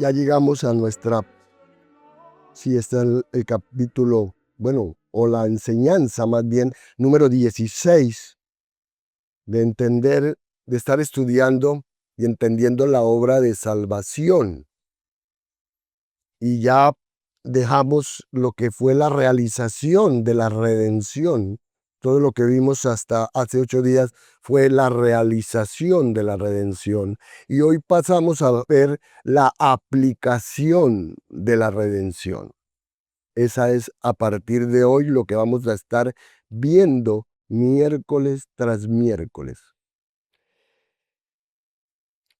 Ya llegamos a sí, está el capítulo, bueno, o la enseñanza más bien, número 16, de entender, de estar estudiando y entendiendo la obra de salvación. Y ya dejamos lo que fue la realización de la redención. Todo lo que vimos hasta hace 8 días fue la realización de la redención. Y hoy pasamos a ver la aplicación de la redención. Esa es a partir de hoy lo que vamos a estar viendo miércoles tras miércoles.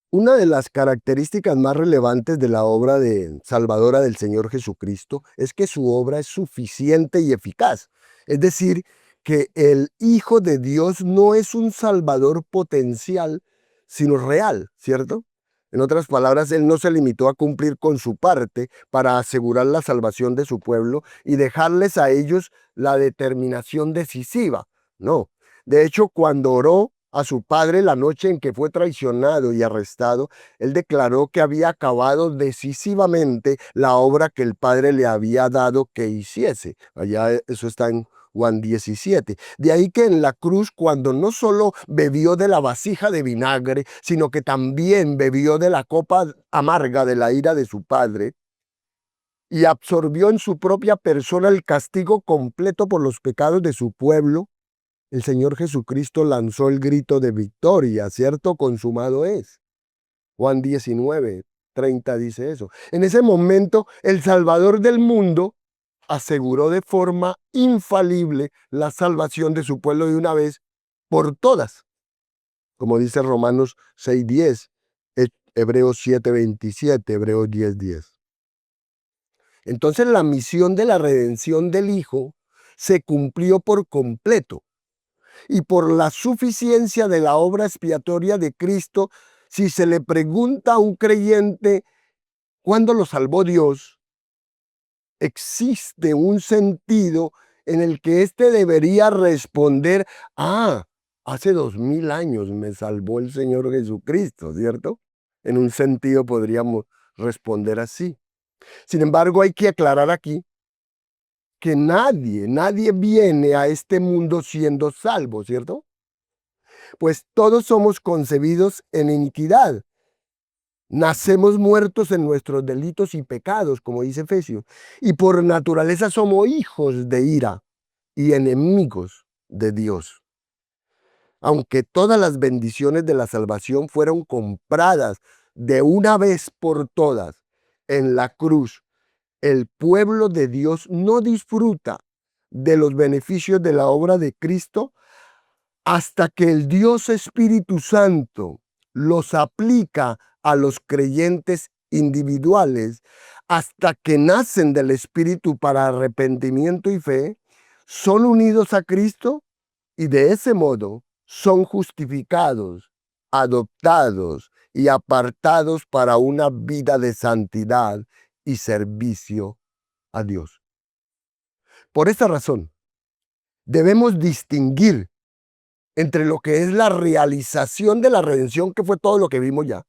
Una de las características más relevantes de la obra salvadora del Señor Jesucristo es que su obra es suficiente y eficaz. Es decir, que el Hijo de Dios no es un salvador potencial, sino real, ¿cierto? En otras palabras, Él no se limitó a cumplir con su parte para asegurar la salvación de su pueblo y dejarles a ellos la determinación decisiva. No. De hecho, cuando oró a su padre la noche en que fue traicionado y arrestado, él declaró que había acabado decisivamente la obra que el padre le había dado que hiciese. Allá eso está en Juan 17. De ahí que en la cruz, cuando no solo bebió de la vasija de vinagre, sino que también bebió de la copa amarga de la ira de su padre, y absorbió en su propia persona el castigo completo por los pecados de su pueblo, el Señor Jesucristo lanzó el grito de victoria, ¿cierto? Consumado es. Juan 19:30 dice eso. En ese momento, el Salvador del mundo aseguró de forma infalible la salvación de su pueblo de una vez por todas, como dice Romanos 6:10, Hebreos 7:27, Hebreos 10:10. Entonces la misión de la redención del Hijo se cumplió por completo. Y por la suficiencia de la obra expiatoria de Cristo, si se le pregunta a un creyente cuándo lo salvó Dios, existe un sentido en el que éste debería responder: hace 2000 años me salvó el Señor Jesucristo, ¿cierto? En un sentido podríamos responder así. Sin embargo, hay que aclarar aquí que nadie viene a este mundo siendo salvo, ¿cierto? Pues todos somos concebidos en iniquidad. Nacemos muertos en nuestros delitos y pecados, como dice Efesios, y por naturaleza somos hijos de ira y enemigos de Dios. Aunque todas las bendiciones de la salvación fueron compradas de una vez por todas en la cruz, el pueblo de Dios no disfruta de los beneficios de la obra de Cristo hasta que el Dios Espíritu Santo los aplica a los creyentes individuales, hasta que nacen del Espíritu para arrepentimiento y fe, son unidos a Cristo y de ese modo son justificados, adoptados y apartados para una vida de santidad y servicio a Dios. Por esta razón, debemos distinguir entre lo que es la realización de la redención, que fue todo lo que vimos ya,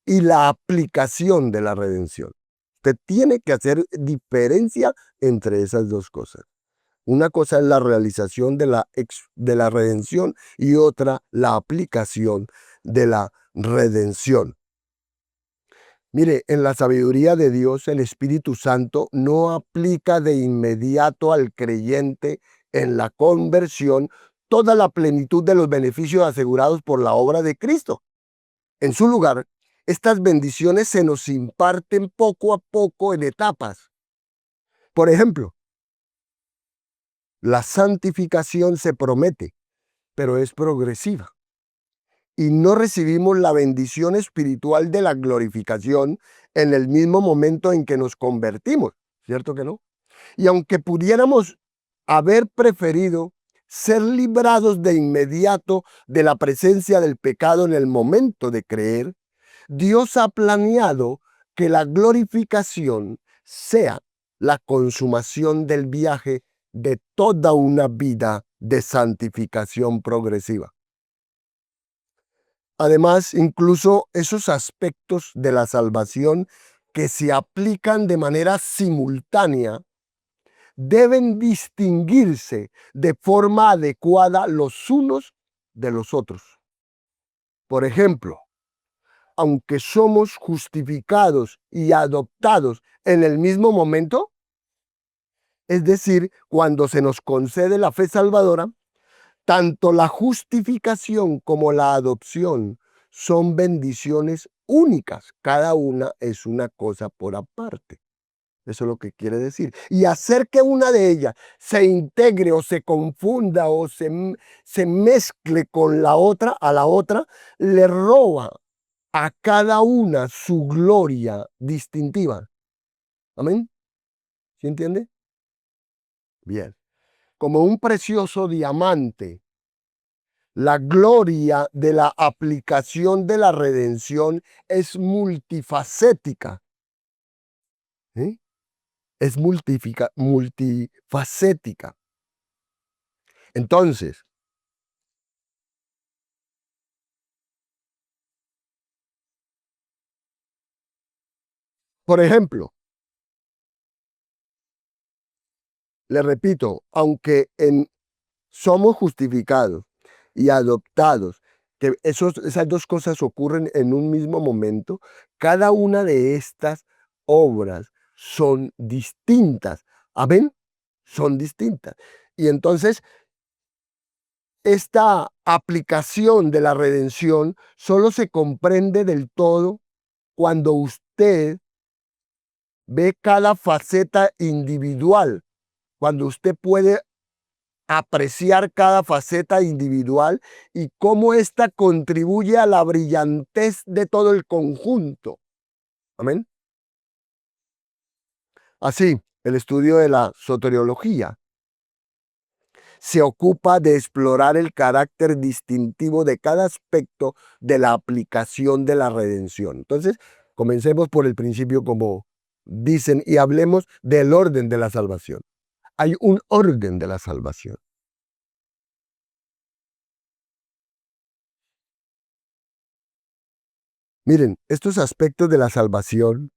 y la aplicación de la redención. Usted tiene que hacer diferencia entre esas dos cosas. Una cosa es la realización de la redención y otra la aplicación de la redención. Mire, en la sabiduría de Dios, el Espíritu Santo no aplica de inmediato al creyente en la conversión toda la plenitud de los beneficios asegurados por la obra de Cristo. En su lugar, estas bendiciones se nos imparten poco a poco en etapas. Por ejemplo, la santificación se promete, pero es progresiva. Y no recibimos la bendición espiritual de la glorificación en el mismo momento en que nos convertimos, ¿cierto que no? Y aunque pudiéramos haber preferido ser librados de inmediato de la presencia del pecado en el momento de creer, Dios ha planeado que la glorificación sea la consumación del viaje de toda una vida de santificación progresiva. Además, incluso esos aspectos de la salvación que se aplican de manera simultánea deben distinguirse de forma adecuada los unos de los otros. Por ejemplo, aunque somos justificados y adoptados en el mismo momento, es decir, cuando se nos concede la fe salvadora, tanto la justificación como la adopción son bendiciones únicas. Cada una es una cosa por aparte. Eso es lo que quiere decir. Y hacer que una de ellas se integre o se confunda o se mezcle con la otra, a la otra, le roba a cada una su gloria distintiva. ¿Amén? ¿Sí entiende? Bien. Como un precioso diamante, la gloria de la aplicación de la redención es multifacética. ¿Sí? Es multifacética. Entonces, por ejemplo, le repito, aunque somos justificados y adoptados, que esas dos cosas ocurren en un mismo momento, cada una de estas obras son distintas. ¿Amén? Son distintas. Y entonces, esta aplicación de la redención solo se comprende del todo cuando usted ve cada faceta individual, cuando usted puede apreciar cada faceta individual y cómo ésta contribuye a la brillantez de todo el conjunto. Amén. Así, el estudio de la soteriología se ocupa de explorar el carácter distintivo de cada aspecto de la aplicación de la redención. Entonces, comencemos por el principio como dicen y hablemos del orden de la salvación. Hay un orden de la salvación. Miren, estos aspectos de la salvación,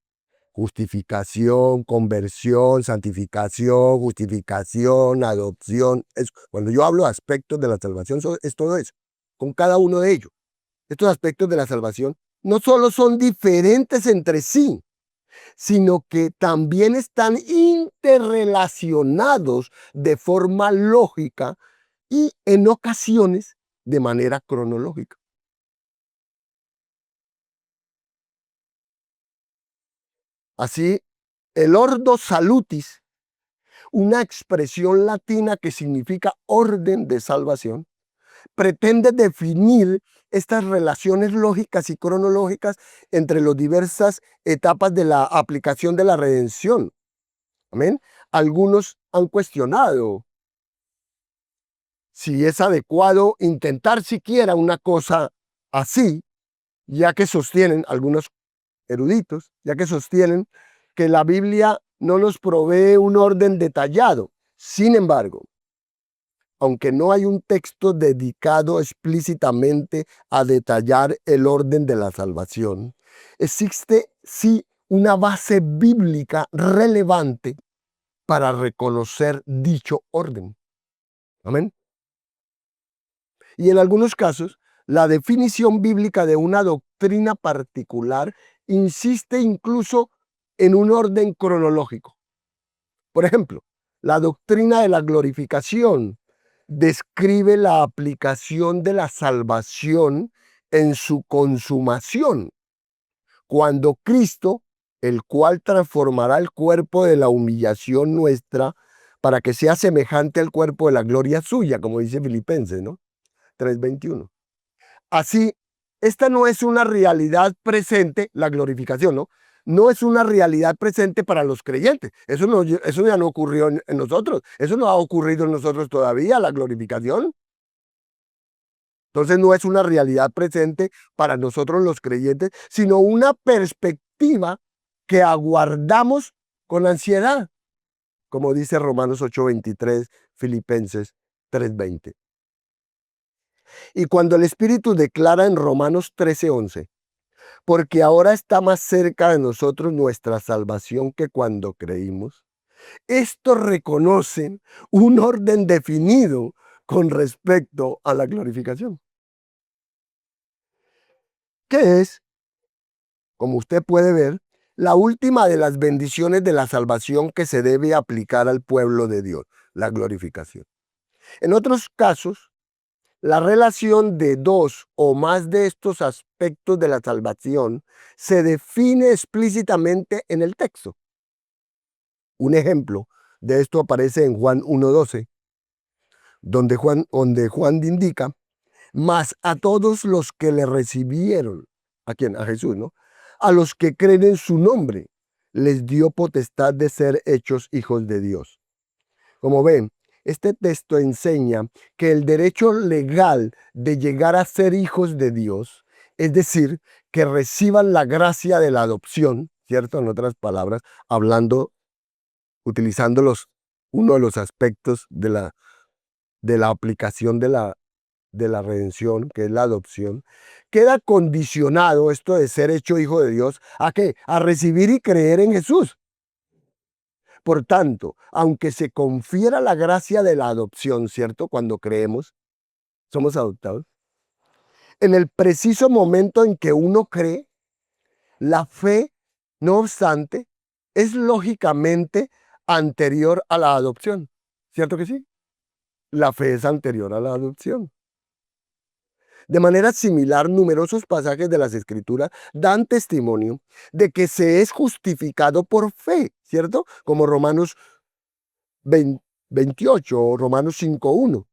justificación, conversión, santificación, justificación, adopción, cuando yo hablo de aspectos de la salvación, es todo eso, con cada uno de ellos. Estos aspectos de la salvación no solo son diferentes entre sí, sino que también están interrelacionados de forma lógica y en ocasiones de manera cronológica. Así, el ordo salutis, una expresión latina que significa orden de salvación, pretende definir estas relaciones lógicas y cronológicas entre las diversas etapas de la aplicación de la redención. Amén. Algunos han cuestionado si es adecuado intentar siquiera una cosa así, ya que sostienen algunos eruditos, ya que sostienen que la Biblia no nos provee un orden detallado. Sin embargo, aunque no hay un texto dedicado explícitamente a detallar el orden de la salvación, existe sí una base bíblica relevante para reconocer dicho orden. Amén. Y en algunos casos, la definición bíblica de una doctrina particular insiste incluso en un orden cronológico. Por ejemplo, la doctrina de la glorificación describe la aplicación de la salvación en su consumación, cuando Cristo, el cual transformará el cuerpo de la humillación nuestra para que sea semejante al cuerpo de la gloria suya, como dice Filipenses, ¿no? 3:21. Así, esta no es una realidad presente, la glorificación, ¿no? No es una realidad presente para los creyentes. Eso ya no ocurrió en nosotros. Eso no ha ocurrido en nosotros todavía, la glorificación. Entonces no es una realidad presente para nosotros los creyentes, sino una perspectiva que aguardamos con ansiedad, como dice Romanos 8:23, Filipenses 3:20. Y cuando el Espíritu declara en Romanos 13:11, porque ahora está más cerca de nosotros nuestra salvación que cuando creímos, estos reconocen un orden definido con respecto a la glorificación, que es, como usted puede ver, la última de las bendiciones de la salvación que se debe aplicar al pueblo de Dios, la glorificación. En otros casos, la relación de dos o más de estos aspectos de la salvación se define explícitamente en el texto. Un ejemplo de esto aparece en Juan 1:12, donde Juan indica, mas a todos los que le recibieron, ¿a quién? A Jesús, ¿no? A los que creen en su nombre, les dio potestad de ser hechos hijos de Dios. Como ven, este texto enseña que el derecho legal de llegar a ser hijos de Dios, es decir, que reciban la gracia de la adopción, ¿cierto? En otras palabras, utilizando uno de los aspectos de la aplicación de la redención, que es la adopción, queda condicionado esto de ser hecho hijo de Dios, ¿a qué? A recibir y creer en Jesús. Por tanto, aunque se confiera la gracia de la adopción, ¿cierto? Cuando creemos, somos adoptados. En el preciso momento en que uno cree, la fe, no obstante, es lógicamente anterior a la adopción. ¿Cierto que sí? La fe es anterior a la adopción. De manera similar, numerosos pasajes de las Escrituras dan testimonio de que se es justificado por fe, ¿cierto? Como Romanos 28 o Romanos 5:1.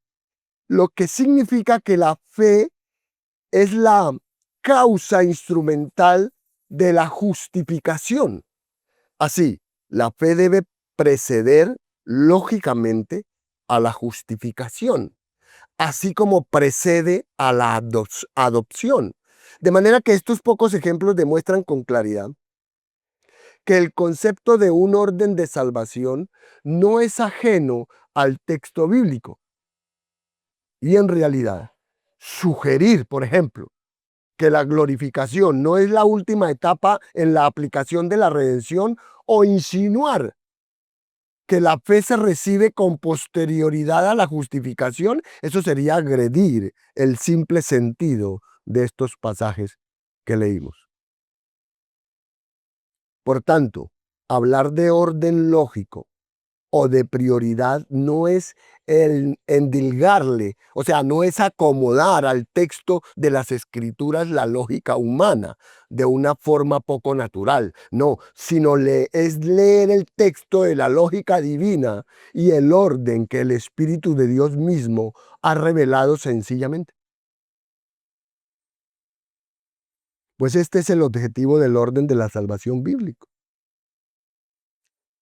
Lo que significa que la fe es la causa instrumental de la justificación. Así, la fe debe preceder lógicamente a la justificación, así como precede a la adopción. De manera que estos pocos ejemplos demuestran con claridad que el concepto de un orden de salvación no es ajeno al texto bíblico. Y en realidad, sugerir, por ejemplo, que la glorificación no es la última etapa en la aplicación de la redención o insinuar que la fe se recibe con posterioridad a la justificación, eso sería agredir el simple sentido de estos pasajes que leímos. Por tanto, hablar de orden lógico o de prioridad no es el endilgarle, o sea, no es acomodar al texto de las escrituras la lógica humana de una forma poco natural, no, sino es leer el texto de la lógica divina y el orden que el Espíritu de Dios mismo ha revelado sencillamente. Pues este es el objetivo del orden de la salvación bíblico.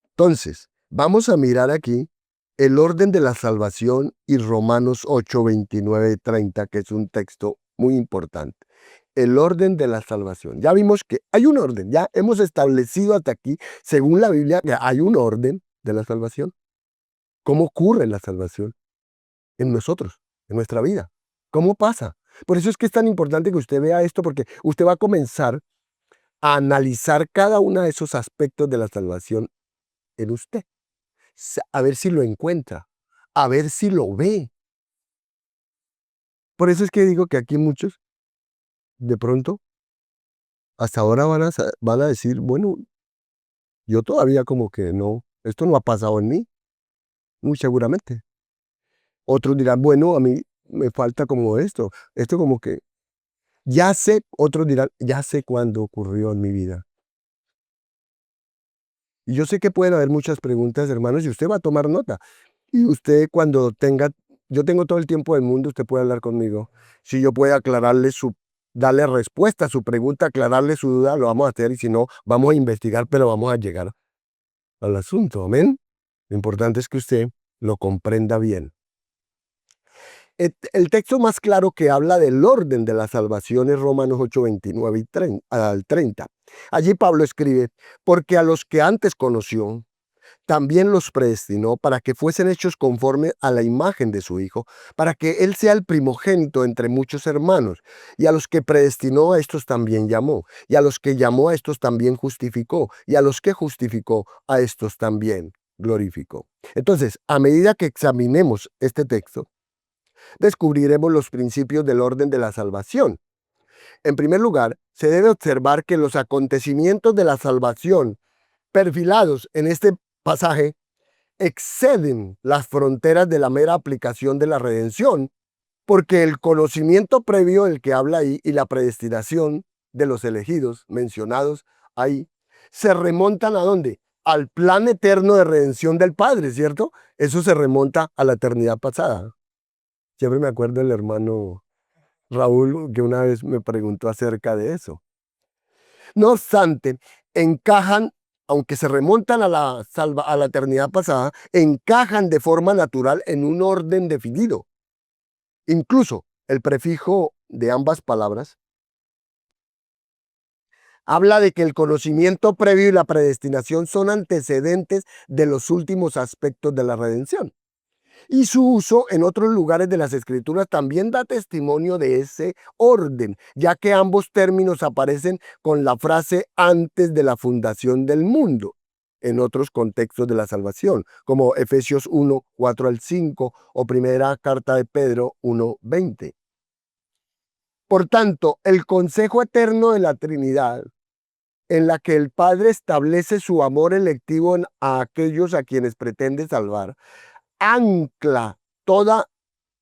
Entonces, vamos a mirar aquí el orden de la salvación y Romanos 8, 29, 30, que es un texto muy importante. El orden de la salvación. Ya vimos que hay un orden, ya hemos establecido hasta aquí, según la Biblia, que hay un orden de la salvación. ¿Cómo ocurre la salvación en nosotros, en nuestra vida? ¿Cómo pasa? Por eso es que es tan importante que usted vea esto, porque usted va a comenzar a analizar cada uno de esos aspectos de la salvación en usted. A ver si lo encuentra, a ver si lo ve. Por eso es que digo que aquí muchos, de pronto, hasta ahora van a decir, bueno, yo todavía como que no, esto no ha pasado en mí, muy seguramente. Otros dirán, bueno, a mí me falta como esto como que ya sé, otros dirán, ya sé cuándo ocurrió en mi vida. Y yo sé que pueden haber muchas preguntas, hermanos, y usted va a tomar nota. Y usted cuando tenga, yo tengo todo el tiempo del mundo, usted puede hablar conmigo. Si yo puedo darle respuesta a su pregunta, aclararle su duda, lo vamos a hacer. Y si no, vamos a investigar, pero vamos a llegar al asunto. Amén. Lo importante es que usted lo comprenda bien. El texto más claro que habla del orden de la salvación es Romanos 8, 29 y 30, al 30. Allí Pablo escribe, porque a los que antes conoció, también los predestinó para que fuesen hechos conforme a la imagen de su Hijo, para que Él sea el primogénito entre muchos hermanos. Y a los que predestinó, a estos también llamó. Y a los que llamó, a estos también justificó. Y a los que justificó, a estos también glorificó. Entonces, a medida que examinemos este texto, descubriremos los principios del orden de la salvación. En primer lugar, se debe observar que los acontecimientos de la salvación perfilados en este pasaje exceden las fronteras de la mera aplicación de la redención, porque el conocimiento previo del que habla ahí y la predestinación de los elegidos mencionados ahí se remontan ¿a dónde? Al plan eterno de redención del Padre, ¿cierto? Eso se remonta a la eternidad pasada. Siempre me acuerdo del hermano Raúl que una vez me preguntó acerca de eso. No obstante, encajan, aunque se remontan a la eternidad pasada, encajan de forma natural en un orden definido. Incluso el prefijo de ambas palabras habla de que el conocimiento previo y la predestinación son antecedentes de los últimos aspectos de la redención. Y su uso en otros lugares de las Escrituras también da testimonio de ese orden, ya que ambos términos aparecen con la frase antes de la fundación del mundo, en otros contextos de la salvación, como Efesios 1, 4 al 5 o primera carta de Pedro 1, 20. Por tanto, el consejo eterno de la Trinidad, en la que el Padre establece su amor electivo a aquellos a quienes pretende salvar, ancla toda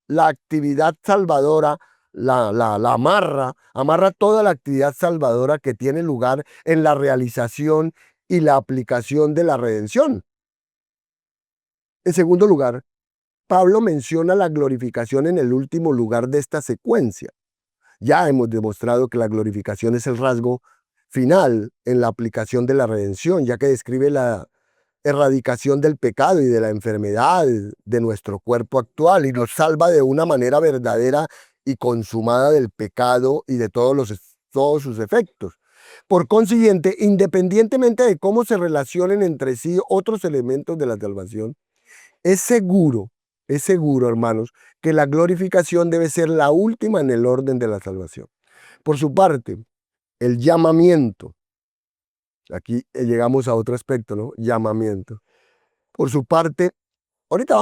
la actividad salvadora, la amarra toda la actividad salvadora que tiene lugar en la realización y la aplicación de la redención. En segundo lugar, Pablo menciona la glorificación en el último lugar de esta secuencia. Ya hemos demostrado que la glorificación es el rasgo final en la aplicación de la redención, ya que describe la erradicación del pecado y de la enfermedad de nuestro cuerpo actual y nos salva de una manera verdadera y consumada del pecado y de todos sus efectos. Por consiguiente, independientemente de cómo se relacionen entre sí otros elementos de la salvación, es seguro, hermanos, que la glorificación debe ser la última en el orden de la salvación. Por su parte, el llamamiento, aquí llegamos a otro aspecto, ¿no? Llamamiento. Por su parte, ahorita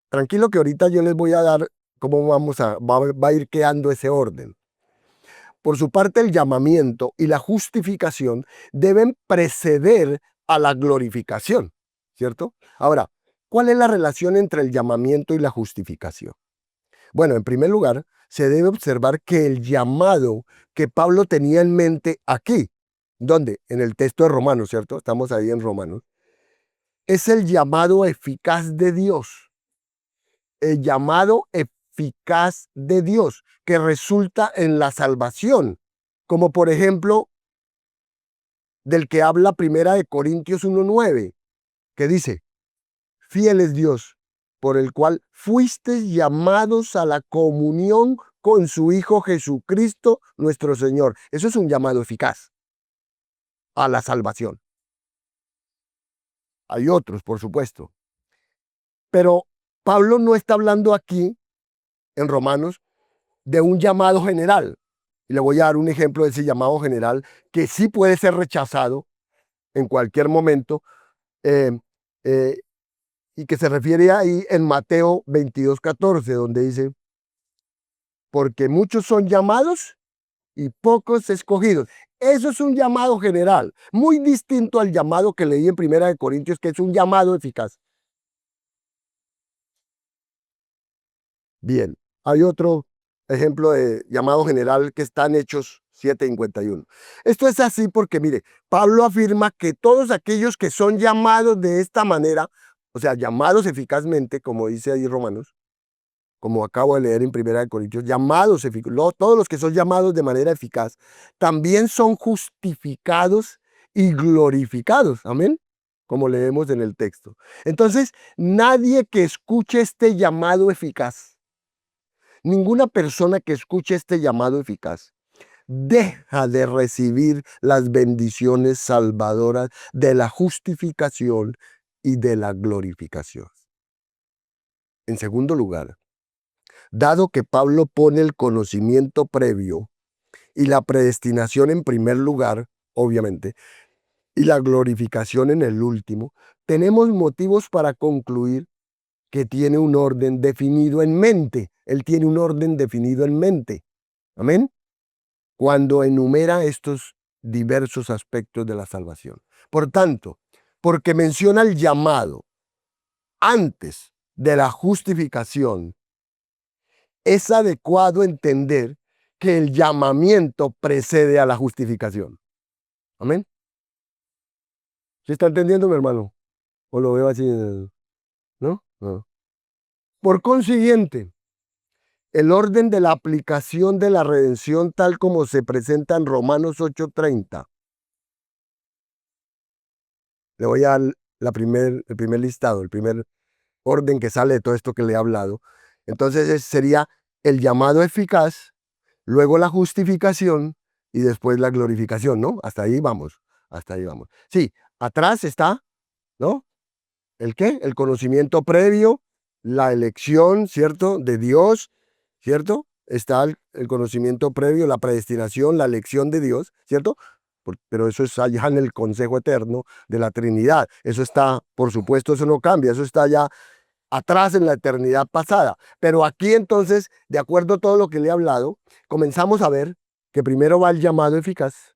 tranquilo que ahorita yo les voy a dar cómo va a ir quedando ese orden. Por su parte, el llamamiento y la justificación deben preceder a la glorificación, ¿cierto? Ahora, ¿cuál es la relación entre el llamamiento y la justificación? Bueno, en primer lugar, se debe observar que el llamado que Pablo tenía en mente aquí, ¿dónde? En el texto de Romanos, ¿cierto? Estamos ahí en Romanos. Es el llamado eficaz de Dios. El llamado eficaz de Dios que resulta en la salvación. Como por ejemplo, del que habla Primera de Corintios 1:9, que dice, fiel es Dios, por el cual fuisteis llamados a la comunión con su Hijo Jesucristo, nuestro Señor. Eso es un llamado eficaz a la salvación. Hay otros, por supuesto. Pero Pablo no está hablando aquí, en Romanos, de un llamado general. Y le voy a dar un ejemplo de ese llamado general que sí puede ser rechazado en cualquier momento eh, eh, y que se refiere ahí en Mateo 22:14, donde dice, porque muchos son llamados y pocos escogidos. Eso es un llamado general, muy distinto al llamado que leí en Primera de Corintios, que es un llamado eficaz. Bien, hay otro ejemplo de llamado general que está en Hechos 7:51. Esto es así porque, mire, Pablo afirma que todos aquellos que son llamados de esta manera, o sea, llamados eficazmente, como dice ahí Romanos, como acabo de leer en Primera de Corintios, llamados eficaz, todos los que son llamados de manera eficaz, también son justificados y glorificados. Amén. Como leemos en el texto. Entonces, nadie que escuche este llamado eficaz, ninguna persona que escuche este llamado eficaz, deja de recibir las bendiciones salvadoras de la justificación y de la glorificación. En segundo lugar, dado que Pablo pone el conocimiento previo y la predestinación en primer lugar, obviamente, y la glorificación en el último, tenemos motivos para concluir que tiene un orden definido en mente. Él tiene un orden definido en mente. Amén. Cuando enumera estos diversos aspectos de la salvación. Por tanto, porque menciona el llamado antes de la justificación, es adecuado entender que el llamamiento precede a la justificación. Amén. ¿Sí está entendiendo, mi hermano? ¿O lo veo así? ¿No? No. Por consiguiente, el orden de la aplicación de la redención tal como se presenta en Romanos 8:30. Le voy a dar el primer listado, el primer orden que sale de todo esto que le he hablado. Entonces sería el llamado eficaz, luego la justificación y después la glorificación, ¿no? Hasta ahí vamos, hasta ahí vamos. Sí, atrás está, ¿no? ¿El qué? El conocimiento previo, la elección, ¿cierto? De Dios, ¿cierto? Está el conocimiento previo, la predestinación, la elección de Dios, ¿cierto? Pero eso es allá en el consejo eterno de la Trinidad. Eso está, por supuesto, eso no cambia, eso está ya atrás en la eternidad pasada. Pero aquí entonces, de acuerdo a todo lo que le he hablado, comenzamos a ver que primero va el llamado eficaz.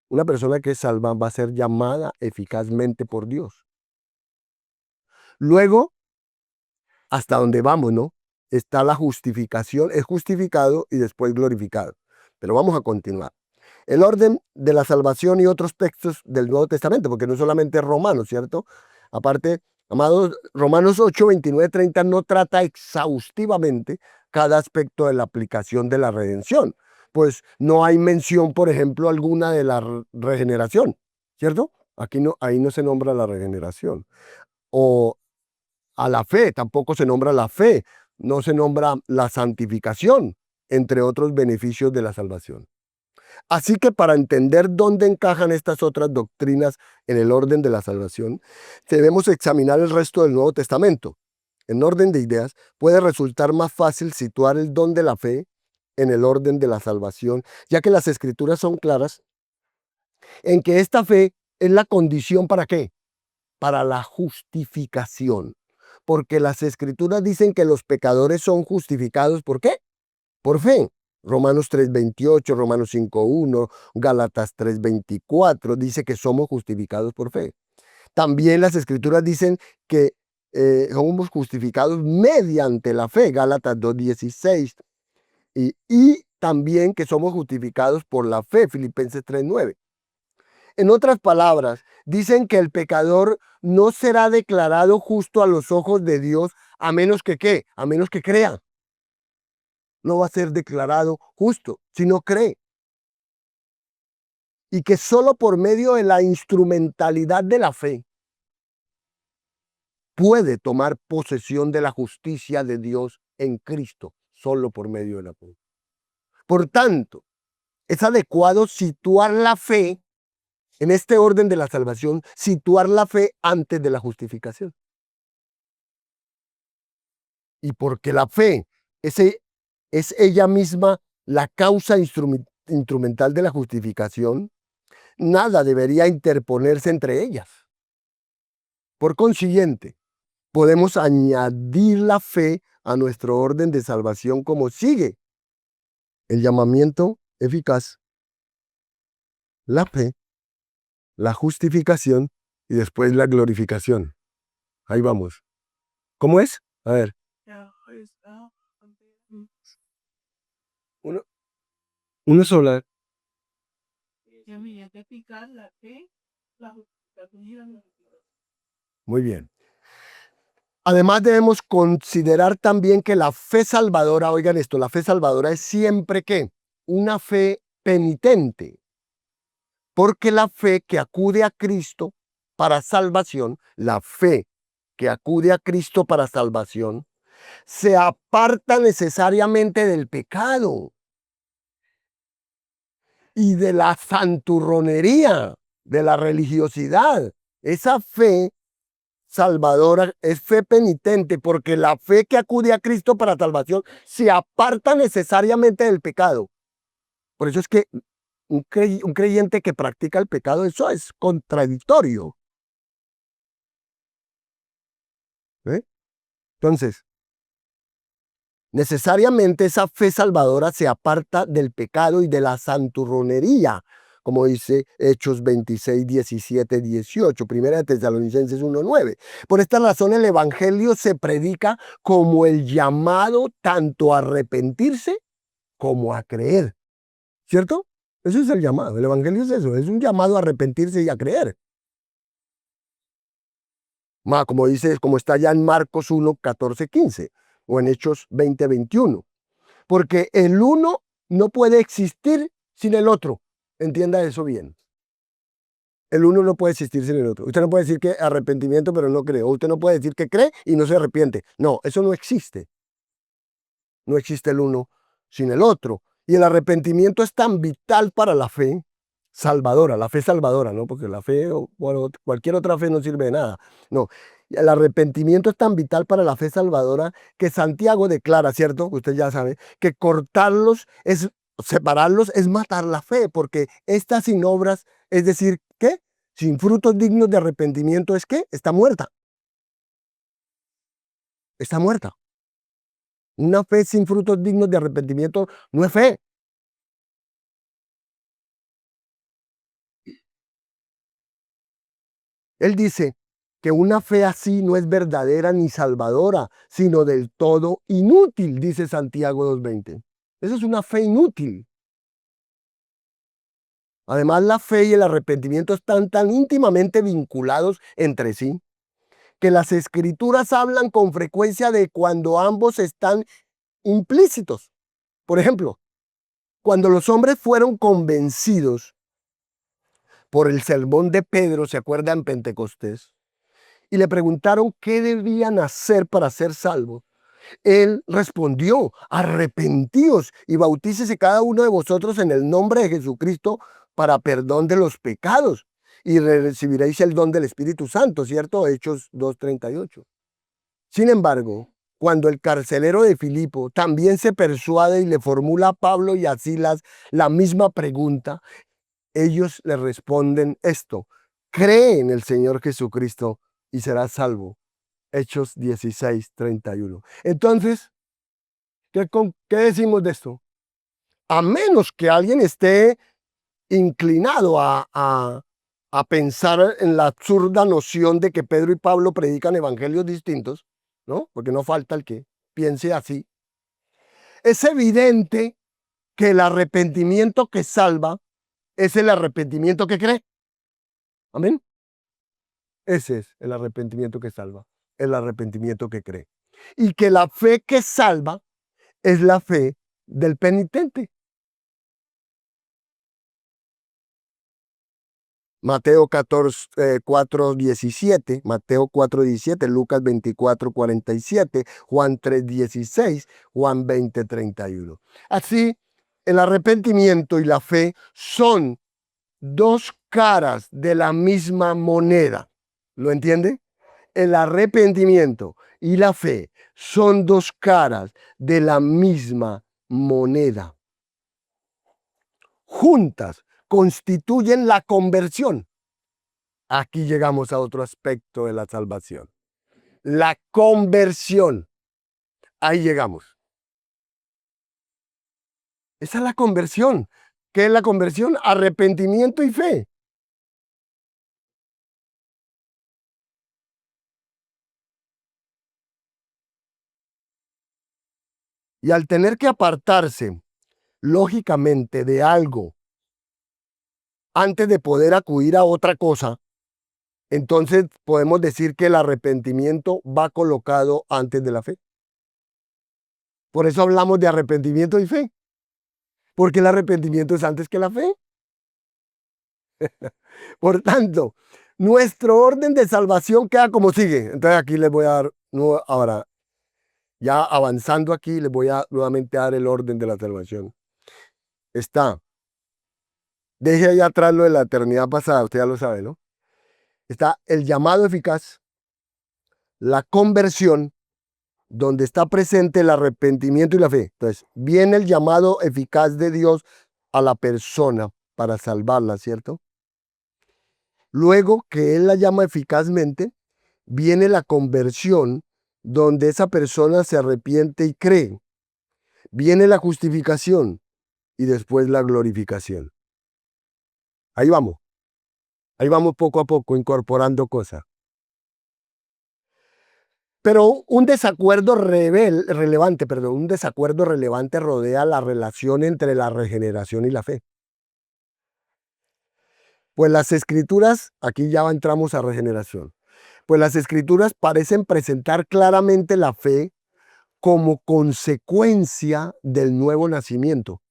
Una persona que es salva va a ser llamada eficazmente por Dios. Luego, hasta donde vamos, ¿no? Está la justificación, es justificado y después glorificado. Pero vamos a continuar. El orden de la salvación y otros textos del Nuevo Testamento, porque no solamente es Romanos, ¿cierto? Aparte, amados, Romanos 8, 29, 30 no trata exhaustivamente cada aspecto de la aplicación de la redención. Pues no hay mención, por ejemplo, alguna de la regeneración, ¿cierto? Aquí no, ahí no se nombra la regeneración. O a la fe, tampoco se nombra la fe, no se nombra la santificación, entre otros beneficios de la salvación. Así que para entender dónde encajan estas otras doctrinas en el orden de la salvación, debemos examinar el resto del Nuevo Testamento. En orden de ideas, puede resultar más fácil situar el don de la fe en el orden de la salvación, ya que las escrituras son claras en que esta fe es la condición para qué? Para la justificación. Porque las escrituras dicen que los pecadores son justificados, ¿por qué? Por fe. Romanos 3:28, Romanos 5:1, Gálatas 3:24 dice que somos justificados por fe. También las escrituras dicen que somos justificados mediante la fe, Gálatas 2:16. Y también que somos justificados por la fe, Filipenses 3:9. En otras palabras, dicen que el pecador no será declarado justo a los ojos de Dios a menos que ¿qué? A menos que crea. No va a ser declarado justo si no cree. Y que solo por medio de la instrumentalidad de la fe puede tomar posesión de la justicia de Dios en Cristo, solo por medio de la fe. Por tanto, es adecuado situar la fe en este orden de la salvación, situar la fe antes de la justificación. Y porque la fe es ella misma la causa instrumental de la justificación, nada debería interponerse entre ellas. Por consiguiente, podemos añadir la fe a nuestro orden de salvación como sigue: el llamamiento eficaz, la fe, la justificación y después la glorificación. Ahí vamos. ¿Cómo es? A ver. Uno sola. Muy bien. Además debemos considerar también que la fe salvadora, oigan esto, la fe salvadora es siempre ¿qué? Una fe penitente. Porque la fe que acude a Cristo para salvación, la fe que acude a Cristo para salvación, se aparta necesariamente del pecado y de la santurronería, de la religiosidad Esa fe salvadora es fe penitente, porque la fe que acude a Cristo para salvación se aparta necesariamente del pecado. Por eso es que un creyente que practica el pecado, eso es contradictorio. ¿Eh? Entonces, necesariamente esa fe salvadora se aparta del pecado y de la santurronería, como dice Hechos 26, 17, 18, Primera de Tesalonicenses 1, 9. Por esta razón el Evangelio se predica como el llamado tanto a arrepentirse como a creer, ¿cierto? Eso es el llamado, el Evangelio es eso, es un llamado a arrepentirse y a creer. Como dice, como está ya en Marcos 1, 14, 15, o en Hechos 20, 21. Porque el uno no puede existir sin el otro. Entienda eso bien. El uno no puede existir sin el otro. Usted no puede decir que arrepentimiento, pero no cree. O usted no puede decir que cree y no se arrepiente. No, eso no existe. No existe el uno sin el otro. Y el arrepentimiento es tan vital para la fe salvadora, la fe salvadora, ¿no? Porque la fe o cualquier otra fe no sirve de nada. No, el arrepentimiento es tan vital para la fe salvadora que Santiago declara, ¿cierto? Usted ya sabe, que cortarlos es, separarlos es matar la fe, porque esta sin obras, es decir, ¿qué? Sin frutos dignos de arrepentimiento es que está muerta. Está muerta. Una fe sin frutos dignos de arrepentimiento no es fe. Él dice que una fe así no es verdadera ni salvadora, sino del todo inútil, dice Santiago 2:20. Esa es una fe inútil. Además, la fe y el arrepentimiento están tan íntimamente vinculados entre sí que las escrituras hablan con frecuencia de cuando ambos están implícitos. Por ejemplo, cuando los hombres fueron convencidos por el sermón de Pedro, ¿se acuerdan en Pentecostés? Y le preguntaron qué debían hacer para ser salvos. Él respondió, arrepentíos y bautícese cada uno de vosotros en el nombre de Jesucristo para perdón de los pecados y recibiréis el don del Espíritu Santo, ¿cierto? Hechos 2:38. Sin embargo, cuando el carcelero de Filipo también se persuade y le formula a Pablo y a Silas la misma pregunta, ellos le responden esto: cree en el Señor Jesucristo y serás salvo. Hechos 16:31. Entonces, ¿qué decimos de esto? A menos que alguien esté inclinado a pensar en la absurda noción de que Pedro y Pablo predican evangelios distintos, ¿no? Porque no falta el que piense así. Es evidente que el arrepentimiento que salva es el arrepentimiento que cree. Amén. Ese es el arrepentimiento que salva, el arrepentimiento que cree. Y que la fe que salva es la fe del penitente. Mateo 14, 4:17, Mateo 4:17, Lucas 24:47, Juan 3:16, Juan 20:31. Así, el arrepentimiento y la fe son dos caras de la misma moneda. ¿Lo entiende? El arrepentimiento y la fe son dos caras de la misma moneda. Juntas constituyen la conversión. Aquí llegamos a otro aspecto de la salvación. La conversión. Ahí llegamos. Esa es la conversión. ¿Qué es la conversión? Arrepentimiento y fe. Y al tener que apartarse, lógicamente, de algo antes de poder acudir a otra cosa, entonces podemos decir que el arrepentimiento va colocado antes de la fe. Por eso hablamos de arrepentimiento y fe. Porque el arrepentimiento es antes que la fe. Por tanto, nuestro orden de salvación queda como sigue. Entonces aquí les voy a dar, ahora, ya avanzando aquí, les voy a nuevamente dar el orden de la salvación. Está, deje ahí atrás lo de la eternidad pasada, usted ya lo sabe, ¿no? Está el llamado eficaz, la conversión, donde está presente el arrepentimiento y la fe. Entonces, viene el llamado eficaz de Dios a la persona para salvarla, ¿cierto? Luego que Él la llama eficazmente, viene la conversión, donde esa persona se arrepiente y cree. Viene la justificación y después la glorificación. Ahí vamos poco a poco incorporando cosas. Pero un desacuerdo relevante rodea la relación entre la regeneración y la fe. Pues las escrituras, aquí ya entramos a regeneración, pues las escrituras parecen presentar claramente la fe como consecuencia del nuevo nacimiento.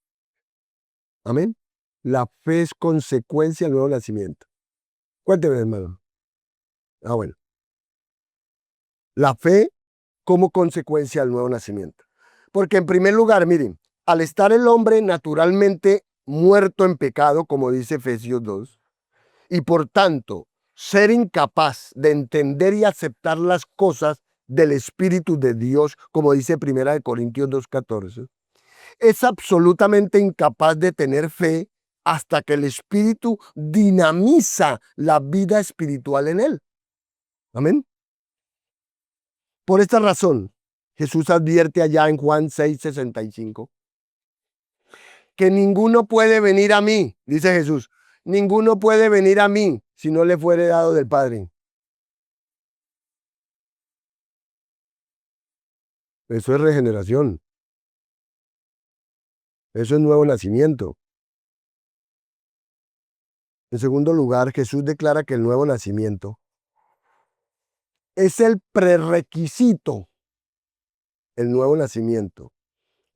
Amén. La fe es consecuencia del nuevo nacimiento. Cuénteme, hermano. Bueno. La fe como consecuencia del nuevo nacimiento. Porque en primer lugar, miren, al estar el hombre naturalmente muerto en pecado, como dice Efesios 2, y por tanto ser incapaz de entender y aceptar las cosas del Espíritu de Dios, como dice 1 Corintios 2:14, es absolutamente incapaz de tener fe hasta que el Espíritu dinamiza la vida espiritual en él. Amén. Por esta razón, Jesús advierte allá en Juan 6:65 que ninguno puede venir a mí, dice Jesús, ninguno puede venir a mí si no le fuere dado del Padre. Eso es regeneración. Eso es nuevo nacimiento. En segundo lugar, Jesús declara que el nuevo nacimiento es el prerequisito. El nuevo nacimiento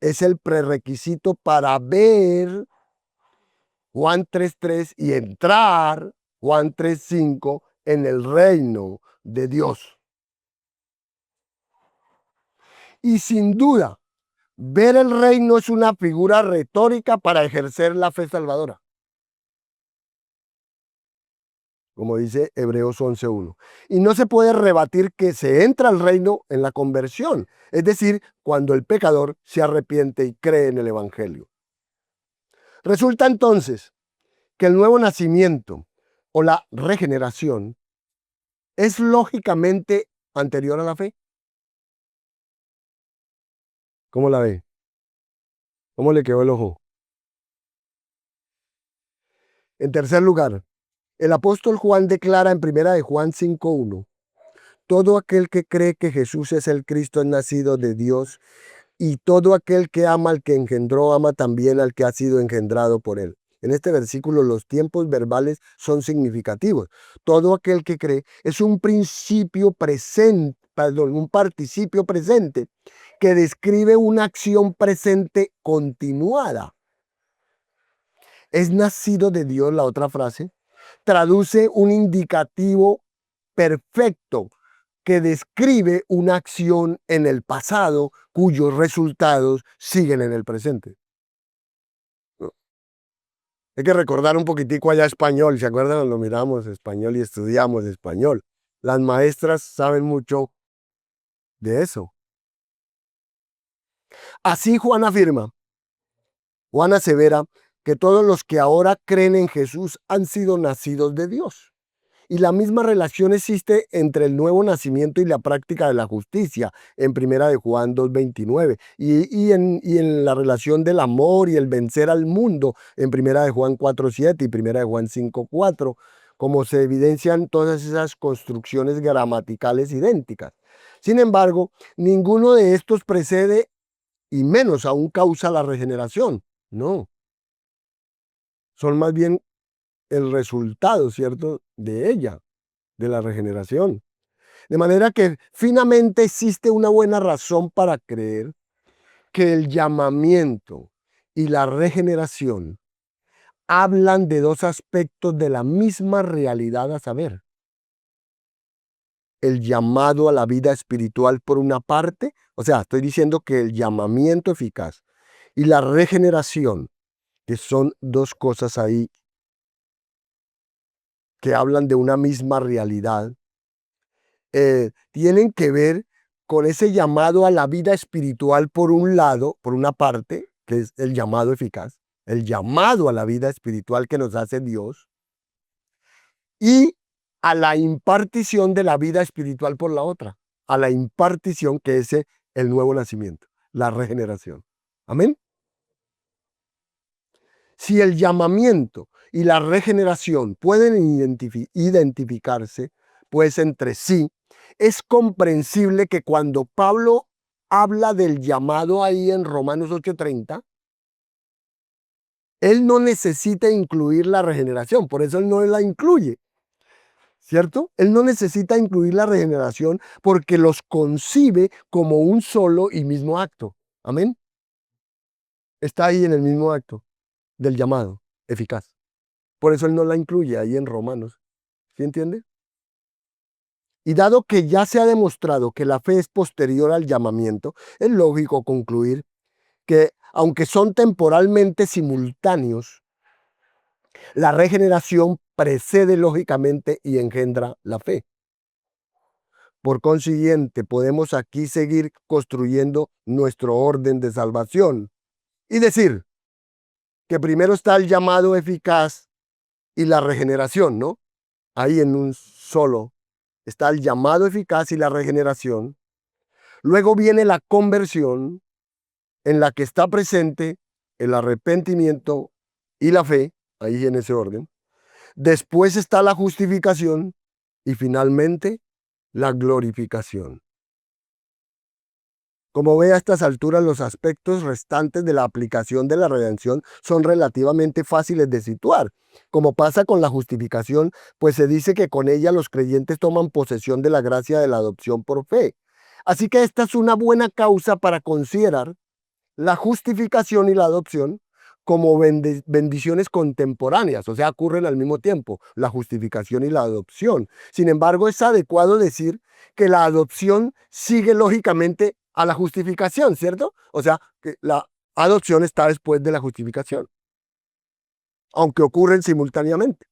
es el prerequisito para ver Juan 3:3 y entrar Juan 3:5 en el reino de Dios. Y sin duda, ver el reino es una figura retórica para ejercer la fe salvadora, como dice Hebreos 11:1. Y no se puede rebatir que se entra al reino en la conversión, es decir, cuando el pecador se arrepiente y cree en el Evangelio. Resulta entonces que el nuevo nacimiento o la regeneración es lógicamente anterior a la fe. ¿Cómo la ve? ¿Cómo le quedó el ojo? En tercer lugar, el apóstol Juan declara en 1 Juan 5:1, todo aquel que cree que Jesús es el Cristo es nacido de Dios, y todo aquel que ama al que engendró, ama también al que ha sido engendrado por él. En este versículo los tiempos verbales son significativos. Todo aquel que cree es un principio presente, un participio presente que describe una acción presente continuada. Es nacido de Dios, la otra frase, traduce un indicativo perfecto que describe una acción en el pasado cuyos resultados siguen en el presente. Hay que recordar un poquitico allá español, ¿se acuerdan? Cuando miramos español y estudiamos español. Las maestras saben mucho de eso. Así Juan asevera que todos los que ahora creen en Jesús han sido nacidos de Dios. Y la misma relación existe entre el nuevo nacimiento y la práctica de la justicia en 1 Juan 2:29 y en la relación del amor y el vencer al mundo en 1 Juan 4:7 y 1 Juan 5:4, como se evidencian todas esas construcciones gramaticales idénticas. Sin embargo, ninguno de estos precede y menos aún causa la regeneración. No, son más bien el resultado, ¿cierto?, de ella, de la regeneración. De manera que finalmente existe una buena razón para creer que el llamamiento y la regeneración hablan de dos aspectos de la misma realidad, a saber, el llamado a la vida espiritual por una parte, o sea, estoy diciendo que el llamamiento eficaz y la regeneración, que son dos cosas ahí que hablan de una misma realidad, tienen que ver con ese llamado a la vida espiritual por un lado, por una parte, que es el llamado eficaz, el llamado a la vida espiritual que nos hace Dios, y a la impartición de la vida espiritual por la otra, a la impartición que es el nuevo nacimiento, la regeneración. Amén. Si el llamamiento y la regeneración pueden identificarse, pues entre sí, es comprensible que cuando Pablo habla del llamado ahí en Romanos 8:30, él no necesita incluir la regeneración, por eso él no la incluye, ¿cierto? Él no necesita incluir la regeneración porque los concibe como un solo y mismo acto. Amén. Está ahí en el mismo acto del llamado eficaz. Por eso él no la incluye ahí en Romanos. ¿Sí entiende? Y dado que ya se ha demostrado que la fe es posterior al llamamiento, es lógico concluir que, aunque son temporalmente simultáneos, la regeneración precede lógicamente y engendra la fe. Por consiguiente, podemos aquí seguir construyendo nuestro orden de salvación y decir que primero está el llamado eficaz y la regeneración, ¿no? Ahí en un solo está el llamado eficaz y la regeneración. Luego viene la conversión, en la que está presente el arrepentimiento y la fe, ahí en ese orden. Después está la justificación y finalmente la glorificación. Como ve, a estas alturas los aspectos restantes de la aplicación de la redención son relativamente fáciles de situar. Como pasa con la justificación, pues se dice que con ella los creyentes toman posesión de la gracia de la adopción por fe. Así que esta es una buena causa para considerar la justificación y la adopción como bendiciones contemporáneas, o sea, ocurren al mismo tiempo, la justificación y la adopción. Sin embargo, es adecuado decir que la adopción sigue lógicamente a la justificación, ¿cierto? O sea, que la adopción está después de la justificación, aunque ocurren simultáneamente,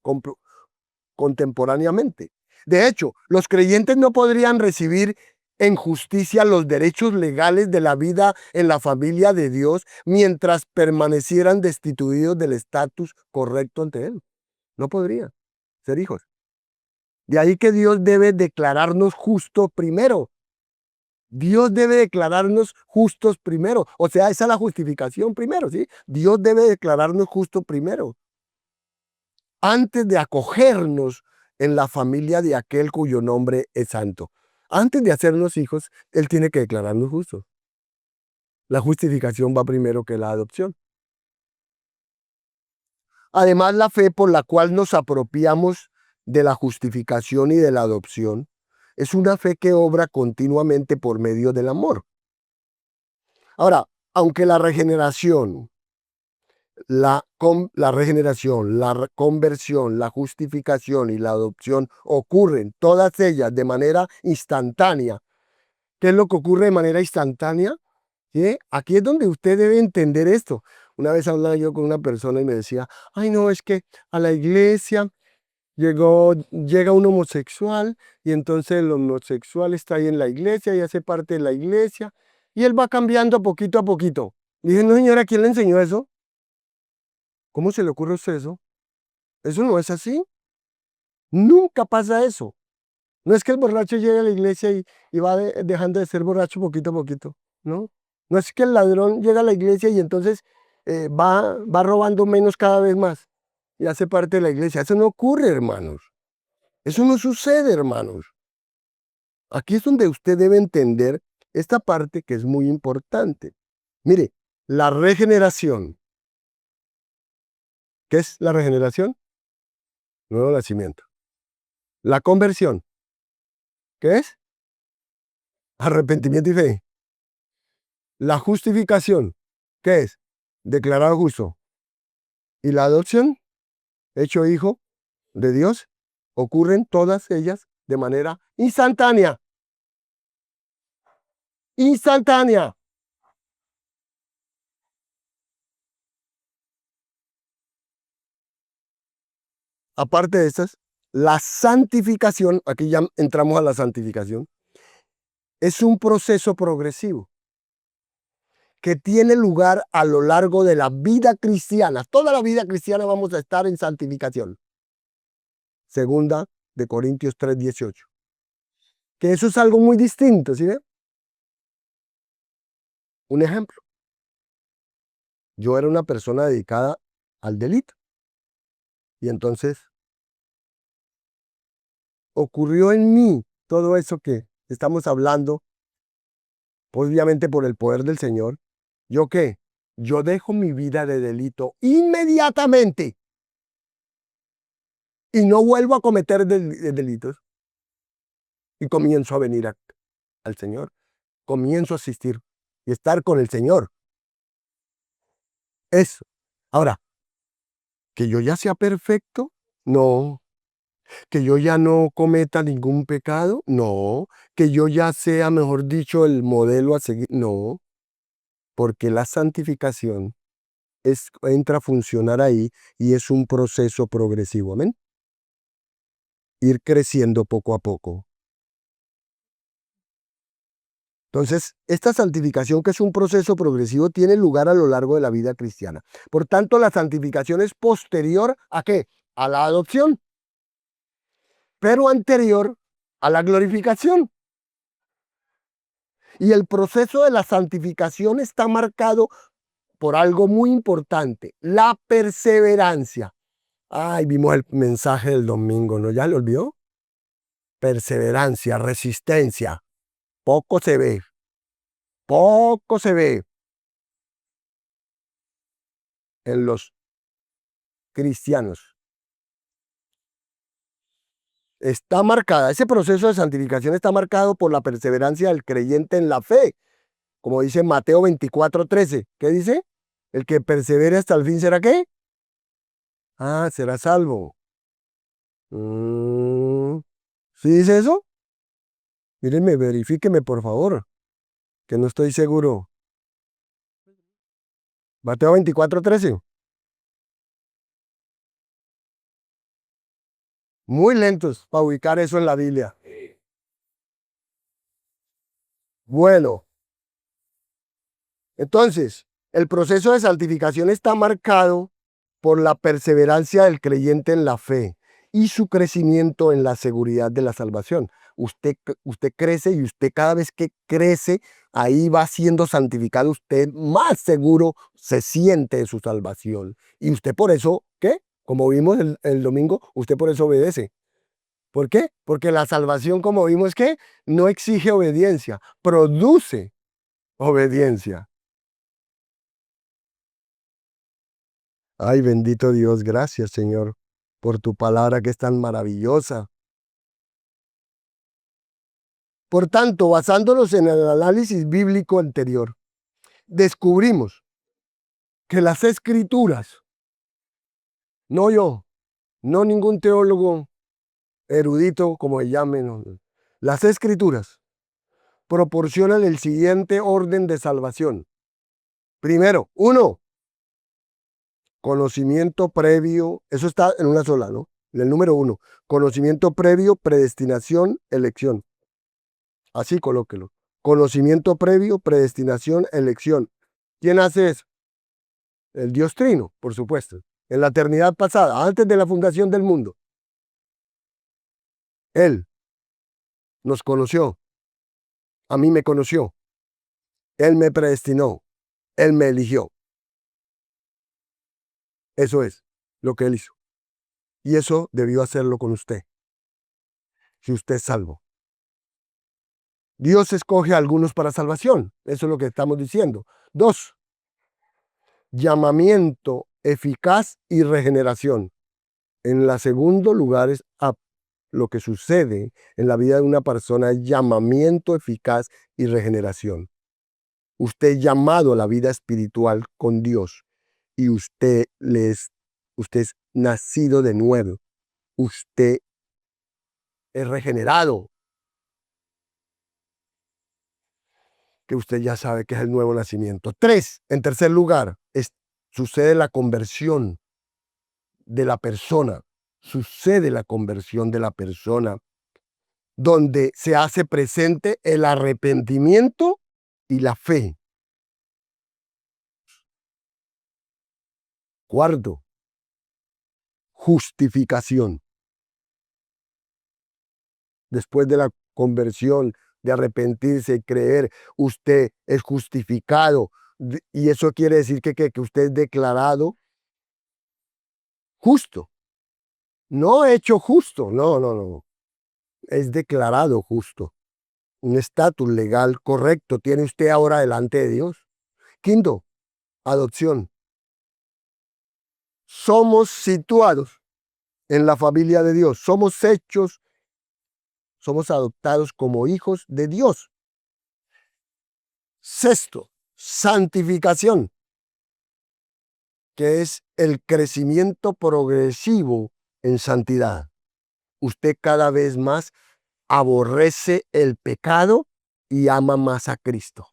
contemporáneamente. De hecho, los creyentes no podrían recibir en justicia los derechos legales de la vida en la familia de Dios mientras permanecieran destituidos del estatus correcto ante Él. No podrían ser hijos. De ahí que Dios debe declararnos justos primero. Dios debe declararnos justos primero. O sea, esa es la justificación primero, ¿sí? Dios debe declararnos justos primero, antes de acogernos en la familia de aquel cuyo nombre es santo. Antes de hacernos hijos, Él tiene que declararnos justos. La justificación va primero que la adopción. Además, la fe por la cual nos apropiamos de la justificación y de la adopción es una fe que obra continuamente por medio del amor. Ahora, aunque la regeneración, la conversión, la justificación y la adopción ocurren todas ellas de manera instantánea. ¿Qué es lo que ocurre de manera instantánea? ¿Sí? Aquí es donde usted debe entender esto. Una vez hablaba yo con una persona y me decía, ay no, es que a la iglesia llega un homosexual y entonces el homosexual está ahí en la iglesia y hace parte de la iglesia y él va cambiando poquito a poquito. Y dije, no señora, ¿quién le enseñó eso? ¿Cómo se le ocurre a usted eso? Eso no es así. Nunca pasa eso. No es que el borracho llegue a la iglesia y va dejando de ser borracho poquito a poquito, ¿no? No es que el ladrón llega a la iglesia y entonces va robando menos cada vez más y hace parte de la iglesia. Eso no ocurre, hermanos. Eso no sucede, hermanos. Aquí es donde usted debe entender esta parte que es muy importante. Mire, la regeneración. ¿Qué es la regeneración? Nuevo nacimiento. La conversión. ¿Qué es? Arrepentimiento y fe. La justificación. ¿Qué es? Declarado justo. Y la adopción, hecho hijo de Dios, ocurren todas ellas de manera instantánea. Instantánea. Aparte de estas, La santificación, aquí ya entramos a la santificación, es un proceso progresivo que tiene lugar a lo largo de la vida cristiana. Toda la vida cristiana vamos a estar en santificación. Segunda de Corintios 3:18. Que eso es algo muy distinto, ¿sí ve? Un ejemplo. Yo era una persona dedicada al delito. Y entonces ocurrió en mí todo eso que estamos hablando, obviamente por el poder del Señor. ¿Yo qué? Yo dejo mi vida de delito inmediatamente y no vuelvo a cometer delitos y comienzo a venir al Señor. Comienzo a asistir y estar con el Señor. Eso. Ahora, que yo ya sea perfecto, no. Que yo ya no cometa ningún pecado, no. Que yo ya sea, mejor dicho, el modelo a seguir, no. Porque la santificación entra a funcionar ahí y es un proceso progresivo, amén. Ir creciendo poco a poco. Entonces, esta santificación, que es un proceso progresivo, tiene lugar a lo largo de la vida cristiana. Por tanto, la santificación es posterior ¿a qué? A la adopción, pero anterior a la glorificación. Y el proceso de la santificación está marcado por algo muy importante, la perseverancia. Ay, vimos el mensaje del domingo, ¿no? ¿Ya le olvidó? Perseverancia, resistencia. Poco se ve en los cristianos. Está marcada, ese proceso de santificación está marcado por la perseverancia del creyente en la fe, como dice Mateo 24:13. ¿Qué dice? El que persevere hasta el fin, ¿será qué? Ah, será salvo. ¿Sí dice eso? Mírenme, verifíqueme, por favor, que no estoy seguro. Mateo 24:13. Muy lentos para ubicar eso en la Biblia. Bueno, entonces, el proceso de santificación está marcado por la perseverancia del creyente en la fe y su crecimiento en la seguridad de la salvación. Usted crece y usted cada vez que crece, ahí va siendo santificado, usted más seguro se siente de su salvación. Y usted por eso, ¿qué? Como vimos el domingo, usted por eso obedece. ¿Por qué? Porque la salvación, como vimos, que no exige obediencia, produce obediencia. Ay, bendito Dios, gracias, Señor, por tu palabra que es tan maravillosa. Por tanto, basándonos en el análisis bíblico anterior, descubrimos que las escrituras, no yo, no ningún teólogo erudito, como se llamen, no, las escrituras proporcionan el siguiente orden de salvación. Primero, uno, conocimiento previo, eso está en una sola, ¿no? El número uno, conocimiento previo, predestinación, elección. Así colóquelo. Conocimiento previo, predestinación, elección. ¿Quién hace eso? El Dios Trino, por supuesto. En la eternidad pasada, antes de la fundación del mundo. Él nos conoció. A mí me conoció. Él me predestinó. Él me eligió. Eso es lo que Él hizo. Y eso debió hacerlo con usted. Si usted es salvo. Dios escoge a algunos para salvación. Eso es lo que estamos diciendo. Dos, llamamiento eficaz y regeneración. En la segundo lugar es lo que sucede en la vida de una persona es llamamiento eficaz y regeneración. Usted es llamado a la vida espiritual con Dios y usted es nacido de nuevo. Usted es regenerado. Que usted ya sabe que es el nuevo nacimiento. Tres, en tercer lugar, sucede la conversión de la persona. sucede la conversión de la persona, donde se hace presente el arrepentimiento y la fe. Cuarto, justificación. Después de la conversión, de arrepentirse y creer, usted es justificado. Y eso quiere decir que usted es declarado justo. No hecho justo, no. Es declarado justo. Un estatus legal correcto tiene usted ahora delante de Dios. Quinto, adopción. Somos situados en la familia de Dios. Somos adoptados como hijos de Dios. Sexto, santificación, que es el crecimiento progresivo en santidad. Usted cada vez más aborrece el pecado y ama más a Cristo.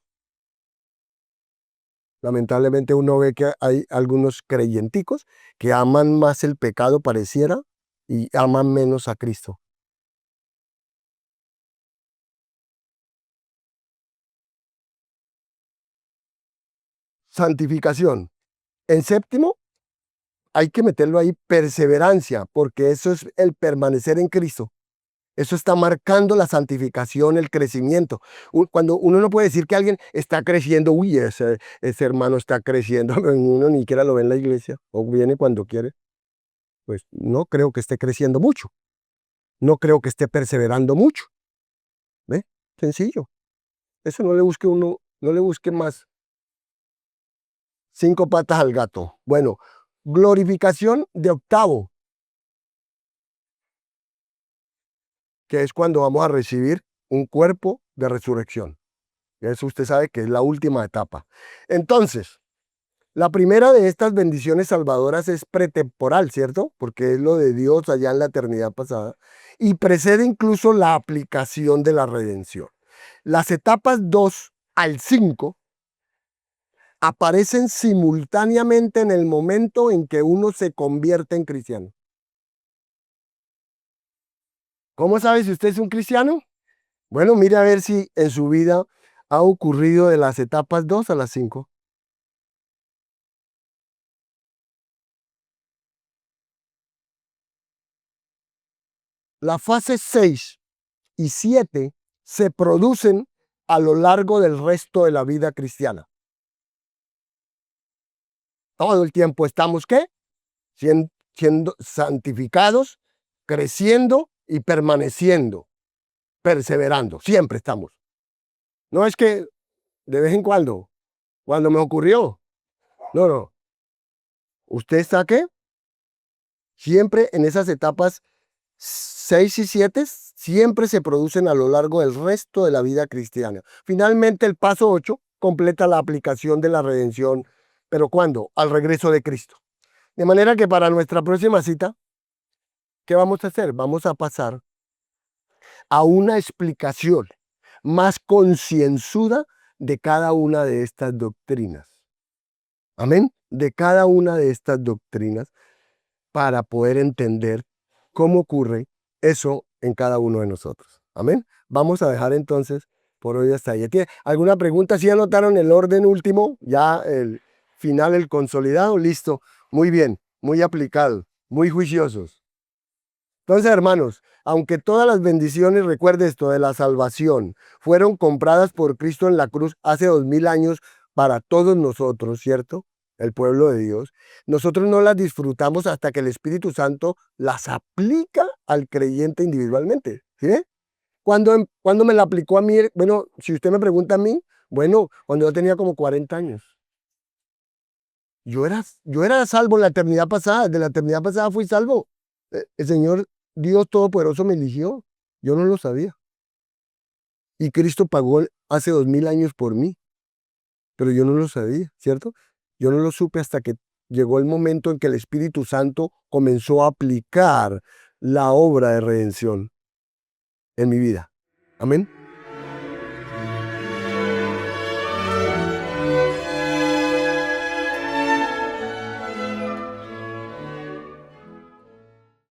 Lamentablemente uno ve que hay algunos creyenticos que aman más el pecado, pareciera, y aman menos a Cristo. Santificación. En séptimo, hay que meterlo ahí, perseverancia, porque eso es el permanecer en Cristo. Eso está marcando la santificación, el crecimiento. Cuando uno no puede decir que alguien está creciendo, uy, ese hermano está creciendo, uno ni siquiera lo ve en la iglesia, o viene cuando quiere, pues no creo que esté creciendo mucho. No creo que esté perseverando mucho. ¿Ve? Sencillo. Eso no le busque uno, no le busque más 5 patas al gato. Bueno, glorificación de octavo, que es cuando vamos a recibir un cuerpo de resurrección. Eso usted sabe que es la última etapa. Entonces, la primera de estas bendiciones salvadoras es pretemporal, ¿cierto? Porque es lo de Dios allá en la eternidad pasada. Y precede incluso la aplicación de la redención. Las etapas 2 al 5 aparecen simultáneamente en el momento en que uno se convierte en cristiano. ¿Cómo sabe si usted es un cristiano? Bueno, mire a ver si en su vida ha ocurrido de las etapas 2 a las 5. La fase 6 y 7 se producen a lo largo del resto de la vida cristiana. Todo el tiempo estamos, ¿qué? Siendo santificados, creciendo y permaneciendo, perseverando. Siempre estamos. No es que de vez en cuando me ocurrió. No. ¿Usted está qué? Siempre en esas etapas 6 y 7 siempre se producen a lo largo del resto de la vida cristiana. Finalmente, el paso 8 completa la aplicación de la redención. ¿Pero cuándo? Al regreso de Cristo. De manera que para nuestra próxima cita, ¿qué vamos a hacer? Vamos a pasar a una explicación más concienzuda de cada una de estas doctrinas. Amén. De cada una de estas doctrinas para poder entender cómo ocurre eso en cada uno de nosotros. Amén. Vamos a dejar entonces por hoy hasta ahí. ¿Tiene alguna pregunta? ¿Sí anotaron el orden último? Ya el final, el consolidado, listo. Muy bien, muy aplicado, muy juiciosos. Entonces, hermanos, aunque todas las bendiciones, recuerde esto, de la salvación, fueron compradas por Cristo en la cruz hace 2000 años para todos nosotros, ¿cierto? El pueblo de Dios. Nosotros no las disfrutamos hasta que el Espíritu Santo las aplica al creyente individualmente. ¿Sí ve? ¿Cuándo me la aplicó a mí? Bueno, si usted me pregunta a mí, bueno, cuando yo tenía como 40 años. Yo era salvo en la eternidad pasada. De la eternidad pasada fui salvo. El Señor Dios Todopoderoso me eligió. Yo no lo sabía. Y Cristo pagó hace 2000 años por mí. Pero yo no lo sabía, ¿cierto? Yo no lo supe hasta que llegó el momento en que el Espíritu Santo comenzó a aplicar la obra de redención en mi vida. Amén.